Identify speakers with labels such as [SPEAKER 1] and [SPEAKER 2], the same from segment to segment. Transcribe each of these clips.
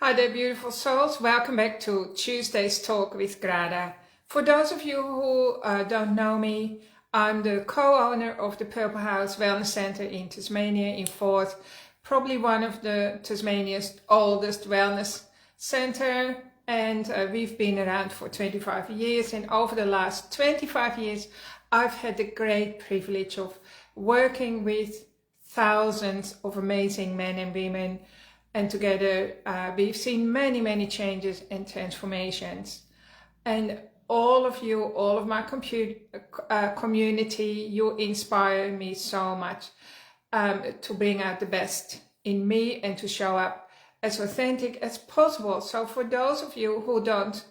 [SPEAKER 1] Hi there, beautiful souls. Welcome back to Tuesday's Talk with Grada. For those of you who don't know me, I'm the co-owner of the Purple House Wellness Center in Tasmania in Forth, probably one of the Tasmania's oldest wellness center, and we've been around for 25 years, and over the last 25 years I've had the great privilege of working with thousands of amazing men and women. And together we've seen many changes and transformations. And all of you, all of my community, you inspire me so much to bring out the best in me and to show up as authentic as possible. So for those of you who don't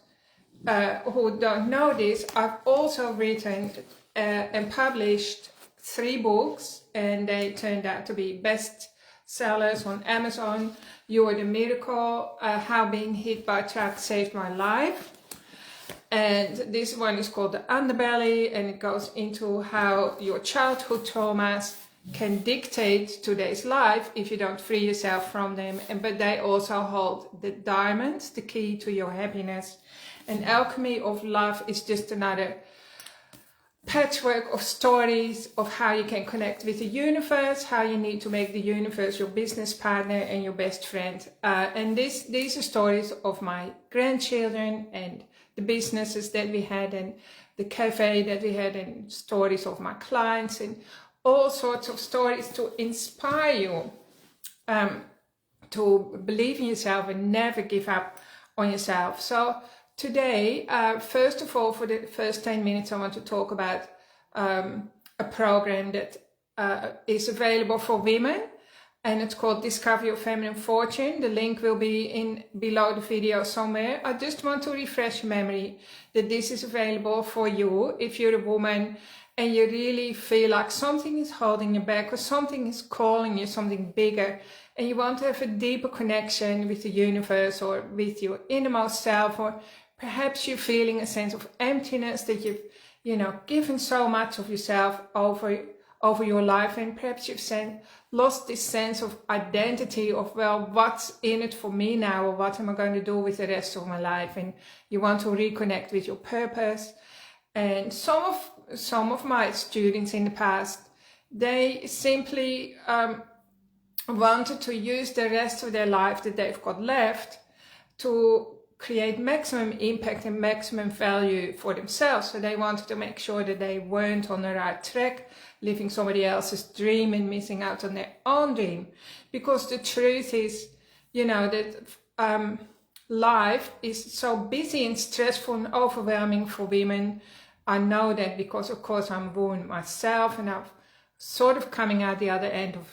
[SPEAKER 1] know this, I've also written and published 3 books, and they turned out to be best sellers on Amazon. You Are the Miracle, How Being Hit by a Truck Saved My Life. And this one is called The Underbelly, and it goes into how your childhood traumas can dictate today's life if you don't free yourself from them. But they also hold the diamonds, the key to your happiness. And Alchemy of Love is just another patchwork of stories of how you can connect with the universe, how you need to make the universe your business partner and your best friend. And these are stories of my grandchildren and the businesses that we had and the cafe that we had, and stories of my clients, and all sorts of stories to inspire you to believe in yourself and never give up on yourself. So today, first of all, for the first 10 minutes, I want to talk about a program that is available for women, and it's called Discover Your Feminine Fortune. The link will be below the video somewhere. I just want to refresh your memory that this is available for you if you're a woman and you really feel like something is holding you back, or something is calling you, something bigger, and you want to have a deeper connection with the universe or with your innermost self, or perhaps you're feeling a sense of emptiness, that you've, given so much of yourself over your life, and perhaps you've lost this sense of identity of, well, what's in it for me now, or what am I going to do with the rest of my life? And you want to reconnect with your purpose. And some of my students in the past, they simply wanted to use the rest of their life that they've got left to create maximum impact and maximum value for themselves. So they wanted to make sure that they weren't on the right track, living somebody else's dream and missing out on their own dream. Because the truth is, that life is so busy and stressful and overwhelming for women. I know that because, of course, I'm a woman myself, and I'm sort of coming out the other end of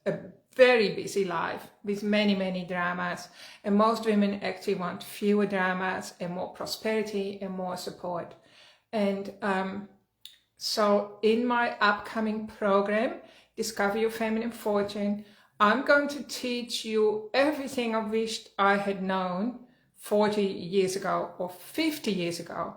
[SPEAKER 1] a very busy life with many dramas, and most women actually want fewer dramas and more prosperity and more support. And so in my upcoming program, Discover Your Feminine Fortune, I'm going to teach you everything I wished I had known 40 years ago or 50 years ago.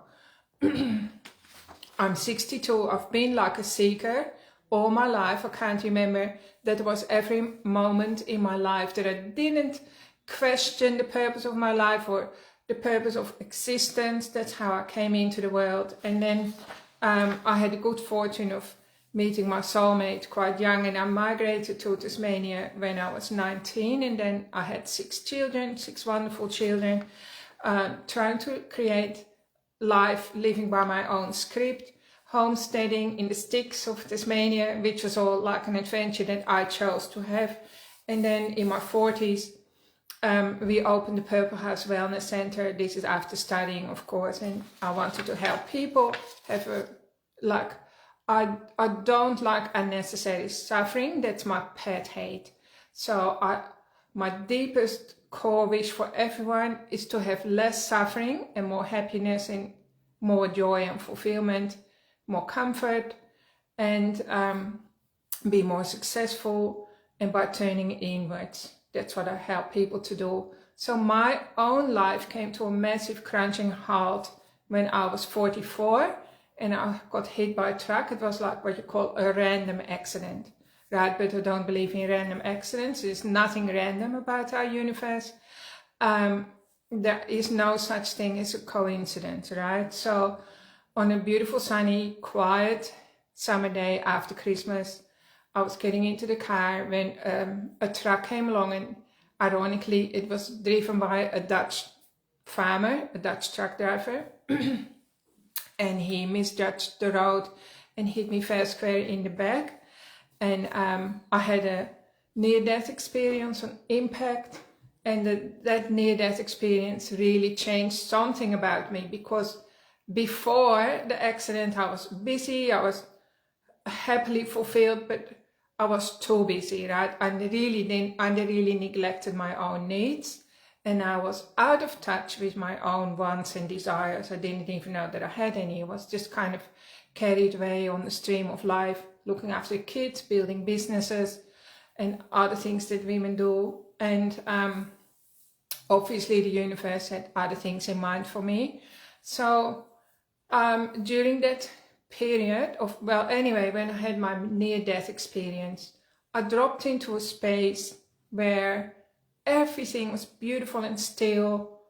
[SPEAKER 1] I'm 62. I've been like a seeker all my life. I can't remember that there was every moment in my life that I didn't question the purpose of my life or the purpose of existence. That's how I came into the world. And then I had the good fortune of meeting my soulmate quite young, and I migrated to Tasmania when I was 19, and then I had 6 children, 6 wonderful children, trying to create life living by my own script, homesteading in the sticks of Tasmania, which was all like an adventure that I chose to have. And then in my 40s, we opened the Purple House Wellness Center. This is after studying, of course, and I wanted to help people have I don't like unnecessary suffering. That's my pet hate. So my deepest core wish for everyone is to have less suffering and more happiness and more joy and fulfillment, more comfort, and be more successful, and by turning inwards. That's what I help people to do. So my own life came to a massive crunching halt when I was 44 and I got hit by a truck. It was like what you call a random accident, right? But I don't believe in random accidents. There's nothing random about our universe. there is no such thing as a coincidence, right? So on a beautiful, sunny, quiet summer day after Christmas, I was getting into the car when a truck came along, and ironically, it was driven by a Dutch farmer, a Dutch truck driver, and he misjudged the road and hit me fair square in the back. And I had a near-death experience on impact, and that near-death experience really changed something about me, because before the accident I was busy, I was happily fulfilled, but I was too busy, right? I really neglected my own needs, and I was out of touch with my own wants and desires. I didn't even know that I had any. I was just kind of carried away on the stream of life, looking after kids, building businesses, and other things that women do. And obviously the universe had other things in mind for me. So during that period of, well, anyway, when I had my near-death experience, I dropped into a space where everything was beautiful and still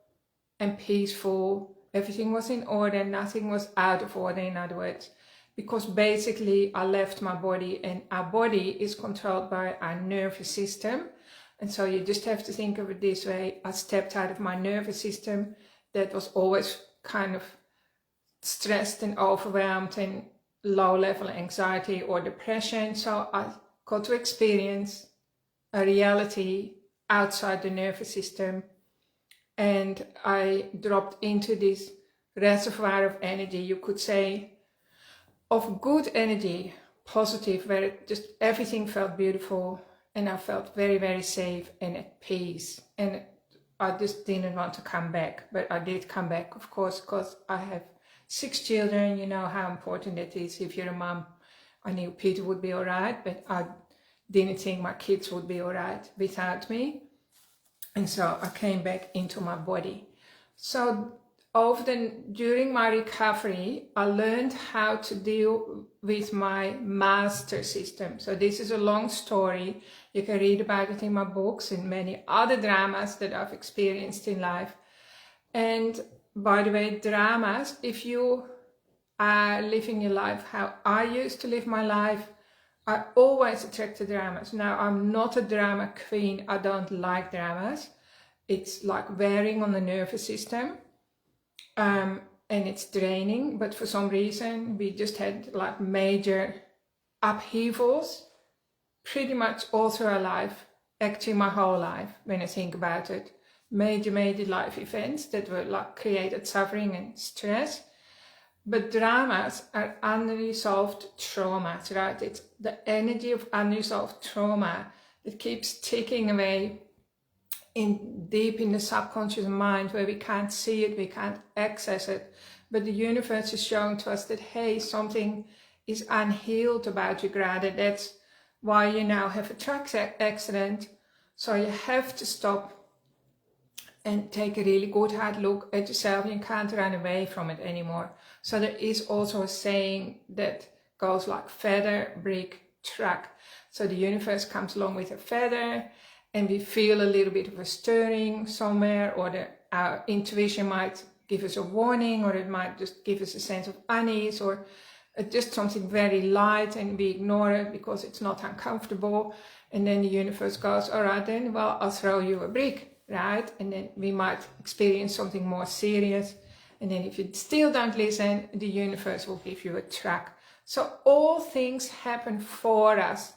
[SPEAKER 1] and peaceful. Everything was in order, nothing was out of order, in other words, because basically I left my body, and our body is controlled by our nervous system. And so you just have to think of it this way: I stepped out of my nervous system that was always kind of stressed and overwhelmed and low level anxiety or depression. So I got to experience a reality outside the nervous system, and I dropped into this reservoir of energy, you could say, of good energy, positive, where it just everything felt beautiful, and I felt very, very safe and at peace. And I just didn't want to come back, but I did come back, of course, because I have 6 children. You know how important it is. If you're a mom, I knew Peter would be all right, but I didn't think my kids would be all right without me. And so I came back into my body. So during my recovery, I learned how to deal with my master system. So this is a long story. You can read about it in my books and many other dramas that I've experienced in life. And by the way, dramas, if you are living your life how I used to live my life, I always attract the dramas. Now, I'm not a drama queen. I don't like dramas. It's like wearing on the nervous system, and it's draining. But for some reason, we just had like major upheavals pretty much all through our life, actually my whole life, when I think about it. Major life events that were like created suffering and stress. But dramas are unresolved traumas, right? It's the energy of unresolved trauma that keeps ticking away deep in the subconscious mind, where we can't see it, we can't access it. But the universe is showing to us that, hey, something is unhealed about you, Grada. That's why you now have a truck accident. So you have to stop and take a really good hard look at yourself. You can't run away from it anymore. So there is also a saying that goes like feather, brick, truck. So the universe comes along with a feather, and we feel a little bit of a stirring somewhere, or our intuition might give us a warning, or it might just give us a sense of unease, or just something very light, and we ignore it because it's not uncomfortable. And then the universe goes, all right then, well, I'll throw you a brick. Right? And then we might experience something more serious. And then if you still don't listen, the universe will give you a truck. So all things happen for us.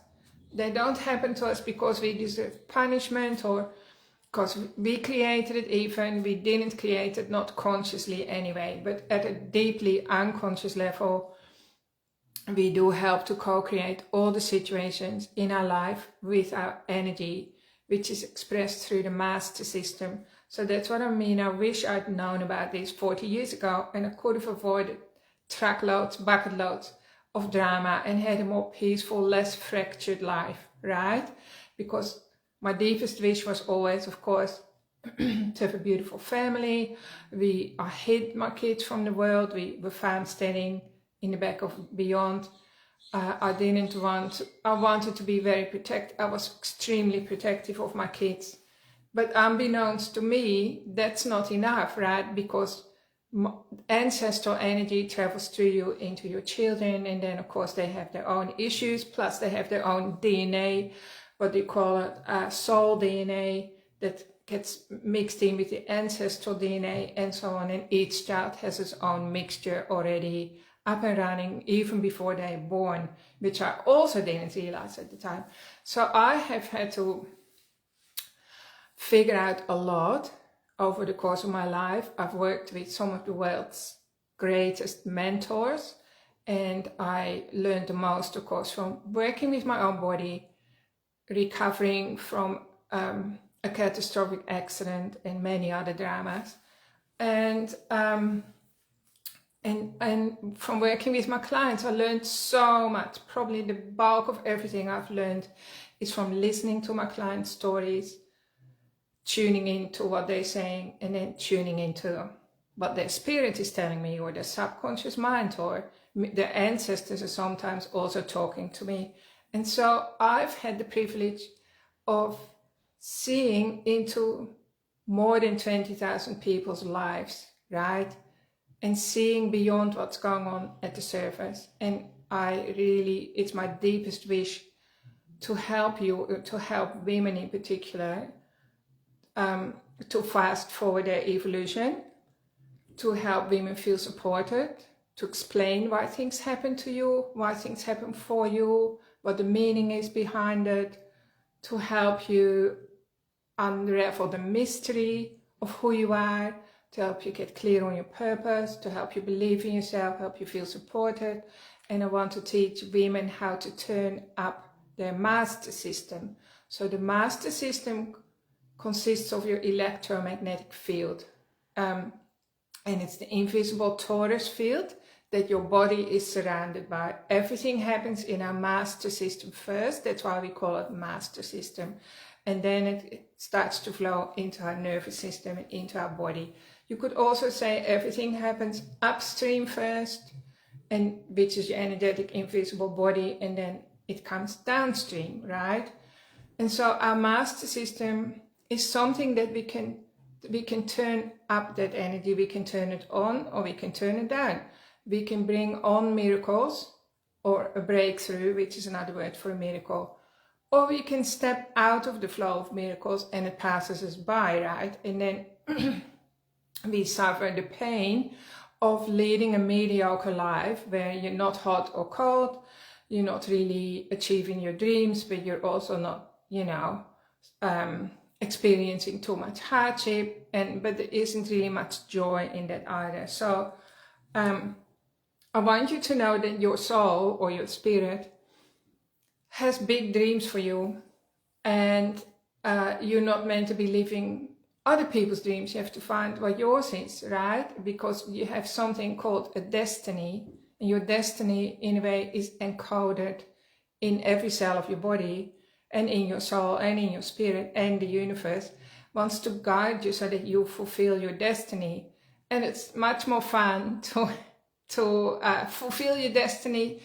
[SPEAKER 1] They don't happen to us because we deserve punishment, or because we created it even. We didn't create it, not consciously anyway, but at a deeply unconscious level, we do help to co-create all the situations in our life with our energy, which is expressed through the master system. So that's what I mean. I wish I'd known about this 40 years ago, and I could have avoided truckloads, bucket loads of drama, and had a more peaceful, less fractured life, right? Because my deepest wish was always, of course, to have a beautiful family. I hid my kids from the world. We were found standing in the back of Beyond. I wanted to be very protective. I was extremely protective of my kids, But unbeknownst to me, that's not enough, right? Because ancestral energy travels through you into your children, and then of course they have their own issues, plus they have their own DNA, what you call it, soul DNA, that gets mixed in with the ancestral DNA and so on, and each child has its own mixture already up and running even before they're born, which I also didn't realize at the time. So I have had to figure out a lot over the course of my life. I've worked with some of the world's greatest mentors, and I learned the most, of course, from working with my own body, recovering from a catastrophic accident and many other dramas, and from working with my clients. I learned so much. Probably the bulk of everything I've learned is from listening to my clients' stories, tuning into what they're saying, and then tuning into what their spirit is telling me, or their subconscious mind, or their ancestors are sometimes also talking to me. And so I've had the privilege of seeing into more than 20,000 people's lives, right? And seeing beyond what's going on at the surface. And it's my deepest wish to help you, to help women in particular, to fast forward their evolution, to help women feel supported, to explain why things happen to you, why things happen for you, what the meaning is behind it, to help you unravel the mystery of who you are, to help you get clear on your purpose, to help you believe in yourself, help you feel supported. And I want to teach women how to turn up their master system. So the master system consists of your electromagnetic field. And it's the invisible torus field that your body is surrounded by. Everything happens in our master system first. That's why we call it master system. And then it starts to flow into our nervous system and into our body. You could also say everything happens upstream first, and which is your energetic invisible body, and then it comes downstream, right? And so our master system is something that we can turn up that energy. We can turn it on, or we can turn it down. We can bring on miracles, or a breakthrough, which is another word for a miracle. Or we can step out of the flow of miracles and it passes us by, right? And then we suffer the pain of leading a mediocre life where you're not hot or cold, you're not really achieving your dreams, but you're also not, experiencing too much hardship, but there isn't really much joy in that either. So I want you to know that your soul, or your spirit, has big dreams for you, and you're not meant to be living other people's dreams. You have to find what yours is, right? Because you have something called a destiny, and your destiny in a way is encoded in every cell of your body, and in your soul, and in your spirit, and the universe wants to guide you so that you fulfill your destiny. And it's much more fun to fulfill your destiny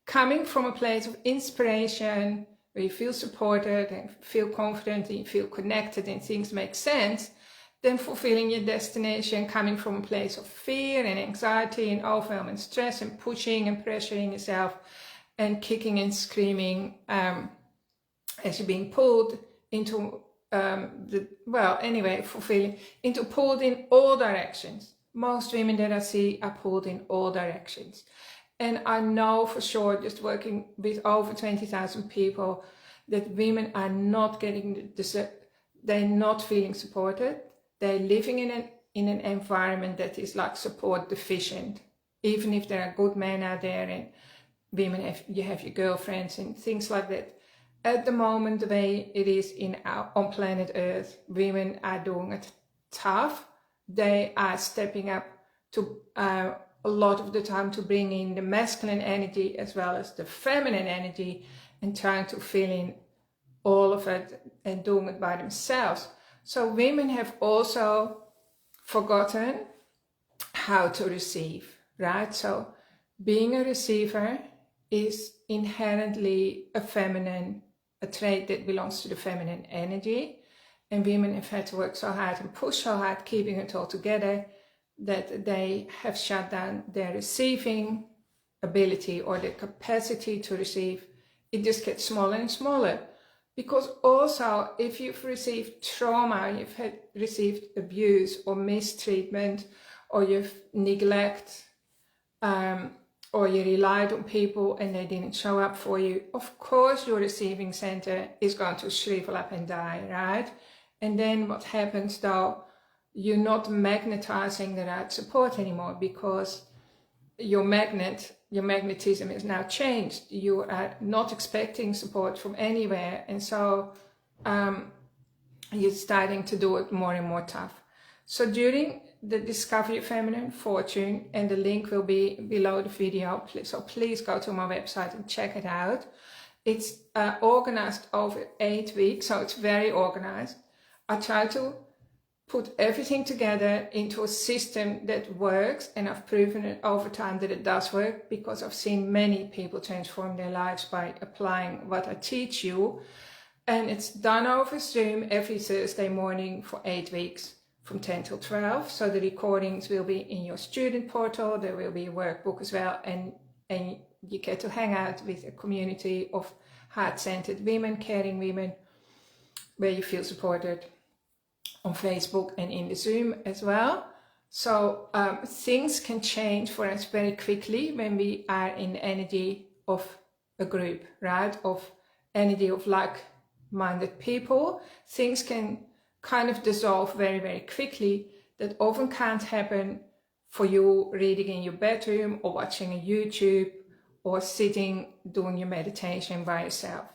[SPEAKER 1] coming from a place of inspiration, where you feel supported and feel confident and you feel connected and things make sense, than fulfilling your destination coming from a place of fear and anxiety and overwhelm and stress and pushing and pressuring yourself and kicking and screaming as you're being pulled into pulled in all directions. Most women that I see are pulled in all directions. And I know for sure, just working with over 20,000 people, that women are not getting they're not feeling supported. They're living in an environment that is like support deficient. Even if there are good men out there, and women you have your girlfriends and things like that. At the moment, the way it is on planet Earth, women are doing it tough. They are stepping up to a lot of the time to bring in the masculine energy as well as the feminine energy, and trying to fill in all of it and doing it by themselves. So women have also forgotten how to receive, right? So being a receiver is inherently a trait that belongs to the feminine energy. and women have had to work so hard and push so hard, keeping it all together, that they have shut down their receiving ability or the capacity to receive. It just gets smaller and smaller. Because also, if you've received trauma, you've received abuse or mistreatment, or you've neglect, or you relied on people and they didn't show up for you, of course your receiving center is going to shrivel up and die, right? And then what happens though, you're not magnetizing the right support anymore, because your magnetism is now changed. You are not expecting support from anywhere, and so you're starting to do it more and more tough. So during the Discover Your Feminine Fortune, and the link will be below the video, so please go to my website and check it out. It's organized over 8 weeks, so it's very organized. I try to put everything together into a system that works, and I've proven it over time that it does work, because I've seen many people transform their lives by applying what I teach you. And it's done over Zoom every Thursday morning for 8 weeks from 10 till 12. So the recordings will be in your student portal. There will be a workbook as well, and you get to hang out with a community of heart-centered women, caring women, where you feel supported on Facebook and in the Zoom as well. So things can change for us very quickly when we are in the energy of a group, right? Of energy of like-minded people. Things can kind of dissolve very, very quickly. That often can't happen for you reading in your bedroom or watching a YouTube or sitting doing your meditation by yourself.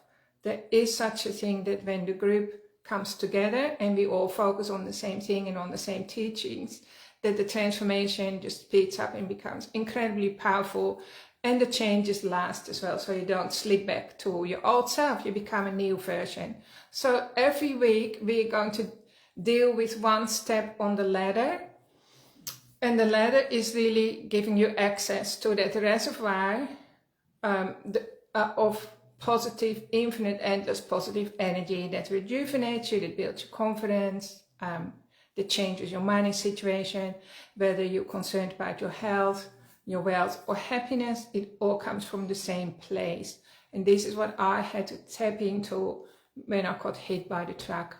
[SPEAKER 1] There is such a thing that when the group comes together and we all focus on the same thing and on the same teachings, that the transformation just speeds up and becomes incredibly powerful, and the changes last as well, so you don't slip back to your old self, you become a new version. So every week we're going to deal with one step on the ladder, and the ladder is really giving you access to that reservoir of positive, infinite, endless positive energy that rejuvenates you, that builds your confidence, that changes your money situation, whether you're concerned about your health, your wealth or happiness. It all comes from the same place. And this is what I had to tap into when I got hit by the truck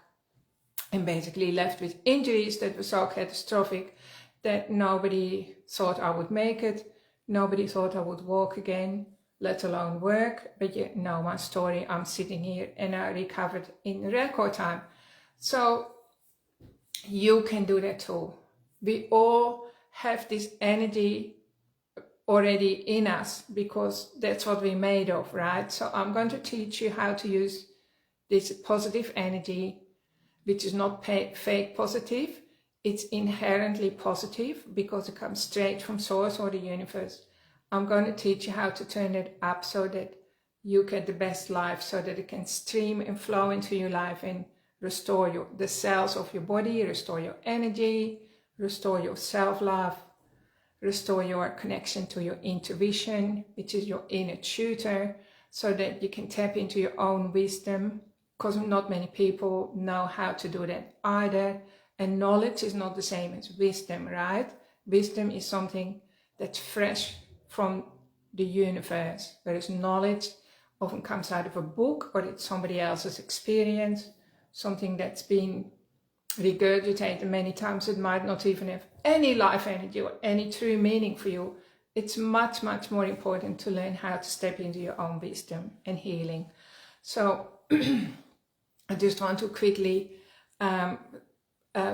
[SPEAKER 1] and basically left with injuries that were so catastrophic that nobody thought I would make it. Nobody thought I would walk again, let alone work. But you know my story. I'm sitting here and I recovered in record time. So you can do that too. We all have this energy already in us, because that's what we're made of, right? So I'm going to teach you how to use this positive energy, which is not fake positive. It's inherently positive because it comes straight from source or the universe. I'm going to teach you how to turn it up so that you get the best life, so that it can stream and flow into your life and restore the cells of your body, restore your energy, restore your self-love, restore your connection to your intuition, which is your inner tutor, so that you can tap into your own wisdom, because not many people know how to do that either. And knowledge is not the same as wisdom, right? Wisdom is something that's fresh from the universe, whereas knowledge often comes out of a book, or it's somebody else's experience, something that's been regurgitated many times. It might not even have any life energy or any true meaning for you. It's much, much more important to learn how to step into your own wisdom and healing. So I just want to quickly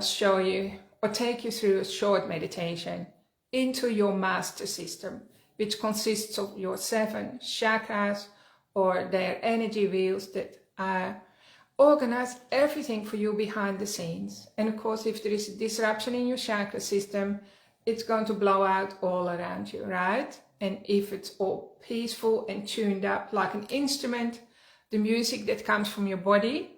[SPEAKER 1] show you or take you through a short meditation into your master system, which consists of your 7 chakras, or their energy wheels that organize everything for you behind the scenes. And of course, if there is a disruption in your chakra system, it's going to blow out all around you, right? And if it's all peaceful and tuned up like an instrument, the music that comes from your body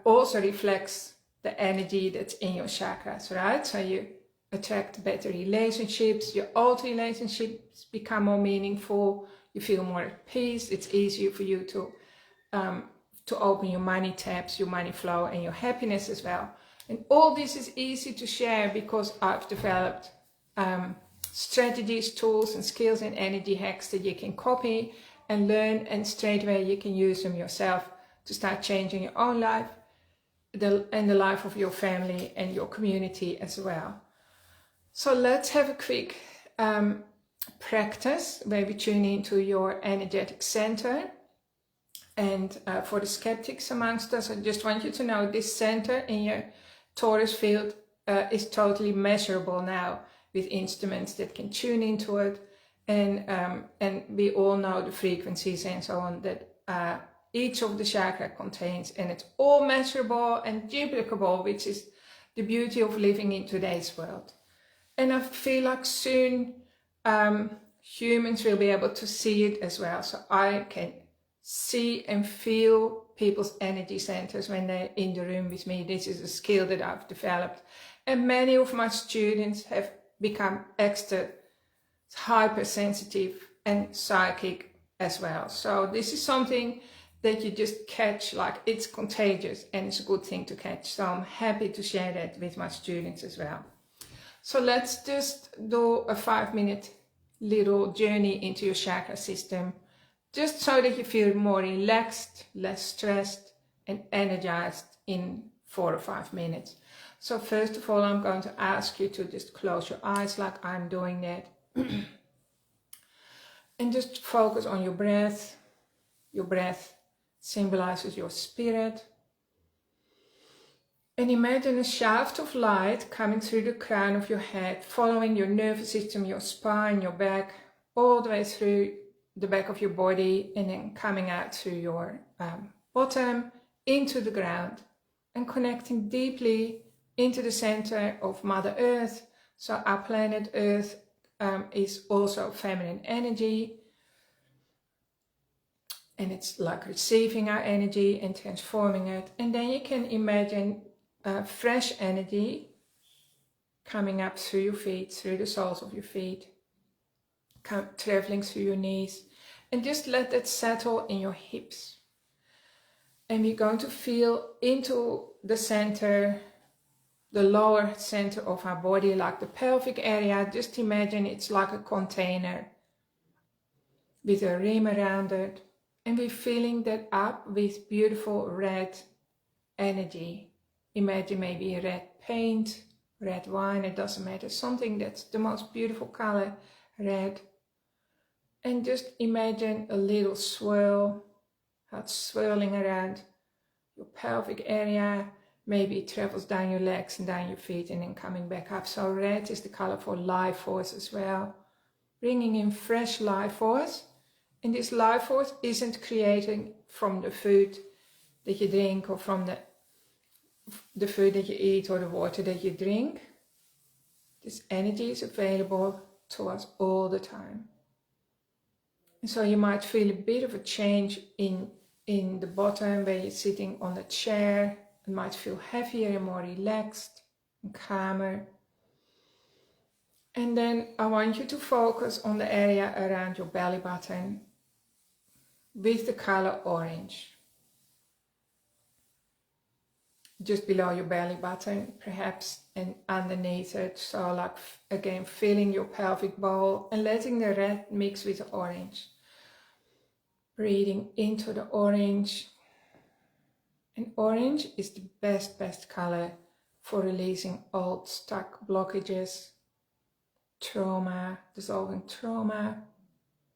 [SPEAKER 1] also reflects the energy that's in your chakras, right? So you attract better relationships, your old relationships become more meaningful, you feel more at peace, it's easier for you to to open your money taps, your money flow, and your happiness as well. And all this is easy to share because I've developed strategies, tools, and skills and energy hacks that you can copy and learn, and straight away you can use them yourself to start changing your own life and the life of your family and your community as well. So let's have a quick practice where we tune into your energetic center. And for the skeptics amongst us, I just want you to know this center in your Taurus field is totally measurable now with instruments that can tune into it. And we all know the frequencies and so on that each of the chakra contains, and it's all measurable and duplicable, which is the beauty of living in today's world. And I feel like soon humans will be able to see it as well. So I can see and feel people's energy centers when they're in the room with me. This is a skill that I've developed. And many of my students have become extra hypersensitive and psychic as well. So this is something that you just catch, like it's contagious, and it's a good thing to catch. So I'm happy to share that with my students as well. So let's just do a 5-minute little journey into your chakra system, just so that you feel more relaxed, less stressed, and energized in 4 or 5 minutes. So first of all, I'm going to ask you to just close your eyes like I'm doing that. And just focus on your breath. Your breath symbolizes your spirit. And imagine a shaft of light coming through the crown of your head, following your nervous system, your spine, your back, all the way through the back of your body, and then coming out through your bottom into the ground and connecting deeply into the center of Mother Earth. So our planet Earth is also feminine energy, and it's like receiving our energy and transforming it. And then you can imagine fresh energy coming up through your feet, through the soles of your feet, traveling through your knees, and just let that settle in your hips. And we're going to feel into the center, the lower center of our body, like the pelvic area. Just imagine it's like a container with a rim around it. And we're filling that up with beautiful red energy. Imagine maybe red paint, red wine, it doesn't matter. Something that's the most beautiful color, red. And just imagine a little swirl, how it's swirling around your pelvic area. Maybe it travels down your legs and down your feet and then coming back up. So red is the color for life force as well. Bringing in fresh life force. And this life force isn't creating from the food that you drink, or from the food that you eat, or the water that you drink. This energy is available to us all the time. And so you might feel a bit of a change in the bottom where you're sitting on the chair. It might feel heavier and more relaxed and calmer. And then I want you to focus on the area around your belly button with the color orange. Just below your belly button, perhaps, and underneath it. So like, again, filling your pelvic bowl and letting the red mix with the orange. Breathing into the orange. And orange is the best color for releasing old stuck blockages, trauma, dissolving trauma,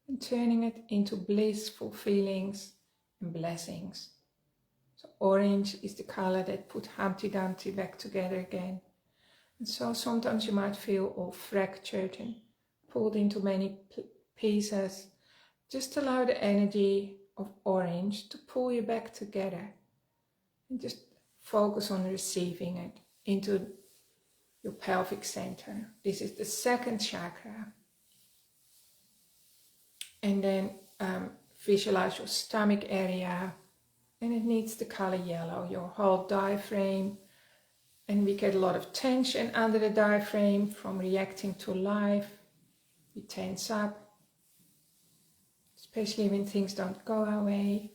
[SPEAKER 1] and turning it into blissful feelings and blessings. So orange is the color that put Humpty Dumpty back together again. And so sometimes you might feel all fractured and pulled into many pieces. Just allow the energy of orange to pull you back together. And just focus on receiving it into your pelvic center. This is the second chakra. And then visualize your stomach area. And it needs the color yellow, your whole diaphragm. And we get a lot of tension under the diaphragm from reacting to life. We tense up, especially when things don't go our way.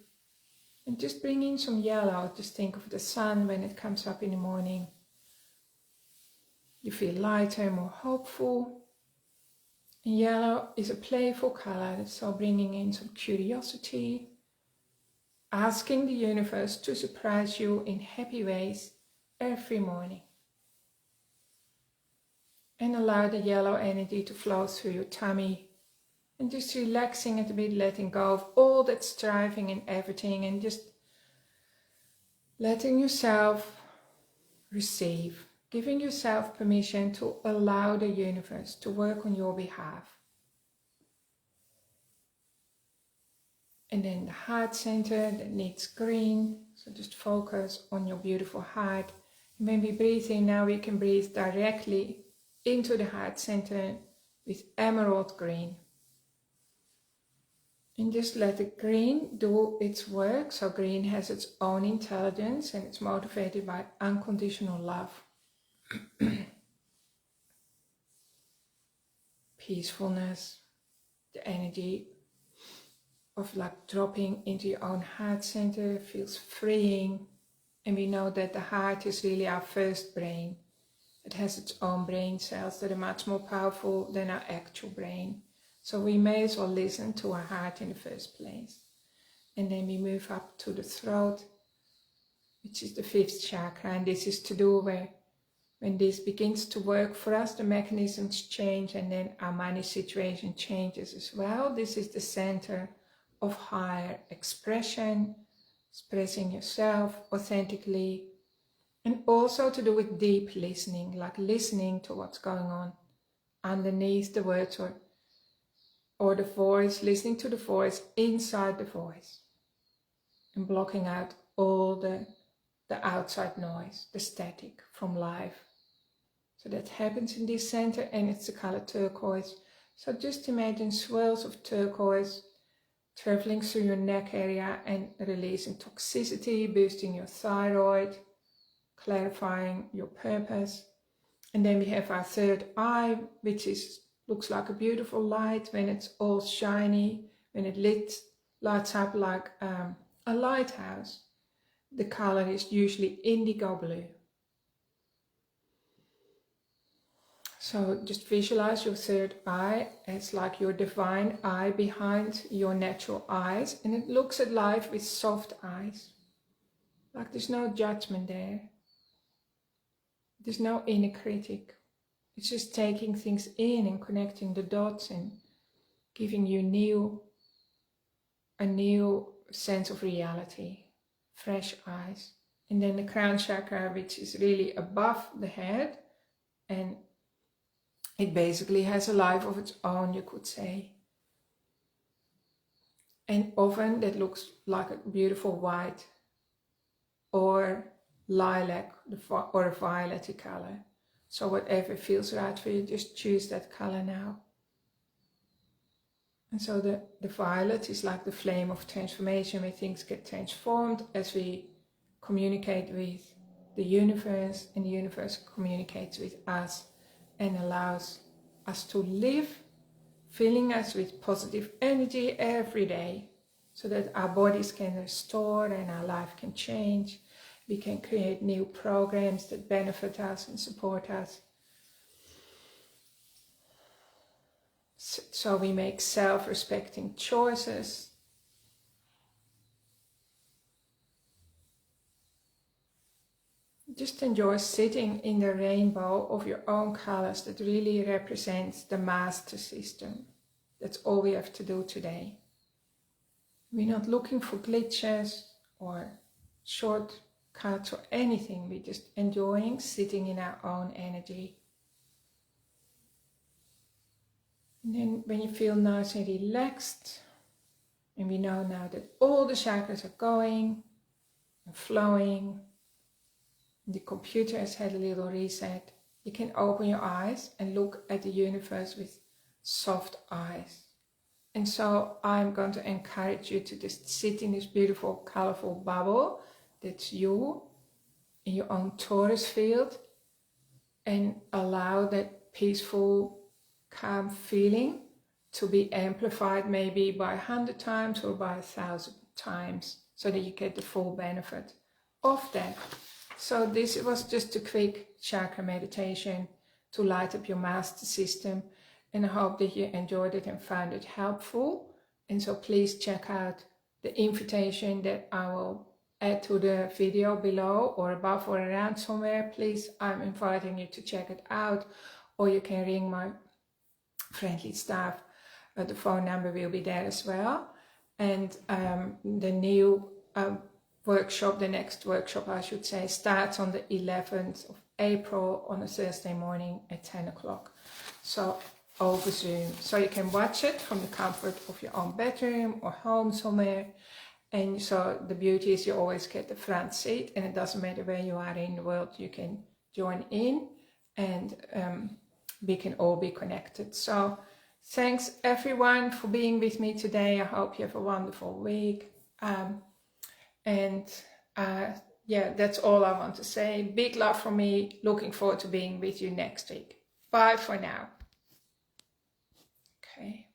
[SPEAKER 1] And just bring in some yellow. Just think of the sun when it comes up in the morning. You feel lighter, more hopeful. And yellow is a playful color, so bringing in some curiosity, asking the universe to surprise you in happy ways every morning. And allow the yellow energy to flow through your tummy. And just relaxing it a bit, letting go of all that striving and everything, and just letting yourself receive, giving yourself permission to allow the universe to work on your behalf. And then the heart center that needs green, so just focus on your beautiful heart. And when we breathe in now, we can breathe directly into the heart center with emerald green. And just let the green do its work. So green has its own intelligence and it's motivated by unconditional love. Peacefulness, the energy of like dropping into your own heart center feels freeing. And we know that the heart is really our first brain. It has its own brain cells that are much more powerful than our actual brain. So we may as well listen to our heart in the first place. And then we move up to the throat, which is the 5th chakra. And this is to do where when this begins to work for us, the mechanisms change and then our money situation changes as well. This is the center of higher expression, expressing yourself authentically. And also to do with deep listening, like listening to what's going on underneath the words or the voice, listening to the voice inside the voice and blocking out all the outside noise, the static from life. So that happens in this center and it's the color turquoise. So just imagine swirls of turquoise traveling through your neck area and releasing toxicity, boosting your thyroid, clarifying your purpose. And then we have our 3rd eye, which looks like a beautiful light when it's all shiny, when it lights up like a lighthouse. The color is usually indigo blue. So just visualize your 3rd eye as like your divine eye behind your natural eyes, and it looks at life with soft eyes. Like there's no judgment there. There's no inner critic. It's just taking things in and connecting the dots and giving you a new sense of reality, fresh eyes. And then the crown chakra, which is really above the head, and it basically has a life of its own, you could say. And often that looks like a beautiful white or lilac or a violet color. So whatever feels right for you, just choose that color now. And so the violet is like the flame of transformation, where things get transformed as we communicate with the universe, and the universe communicates with us and allows us to live, filling us with positive energy every day, so that our bodies can restore and our life can change. We can create new programs that benefit us and support us. So we make self-respecting choices. Just enjoy sitting in the rainbow of your own colors that really represents the master system. That's all we have to do today. We're not looking for glitches or shortcuts or anything. We're just enjoying sitting in our own energy. And then when you feel nice and relaxed, and we know now that all the chakras are going and flowing, the computer has had a little reset, you can open your eyes and look at the universe with soft eyes. And so I'm going to encourage you to just sit in this beautiful, colorful bubble that's you in your own torus field, and allow that peaceful, calm feeling to be amplified maybe by 100 times or by 1,000 times. so that you get the full benefit of that. So this was just a quick chakra meditation to light up your master system, and I hope that you enjoyed it and found it helpful. And so please check out the invitation that I will add to the video below or above or around somewhere. Please, I'm inviting you to check it out, or you can ring my friendly staff. The phone number will be there as well. And the new workshop, the next workshop I should say, starts on the 11th of April on a Thursday morning at 10 o'clock. So over Zoom. So you can watch it from the comfort of your own bedroom or home somewhere. And so the beauty is you always get the front seat, and it doesn't matter where you are in the world, you can join in, and we can all be connected. So thanks everyone for being with me today. I hope you have a wonderful week. Yeah, that's all I want to say. Big love from me. Looking forward to being with you next week. Bye for now. Okay.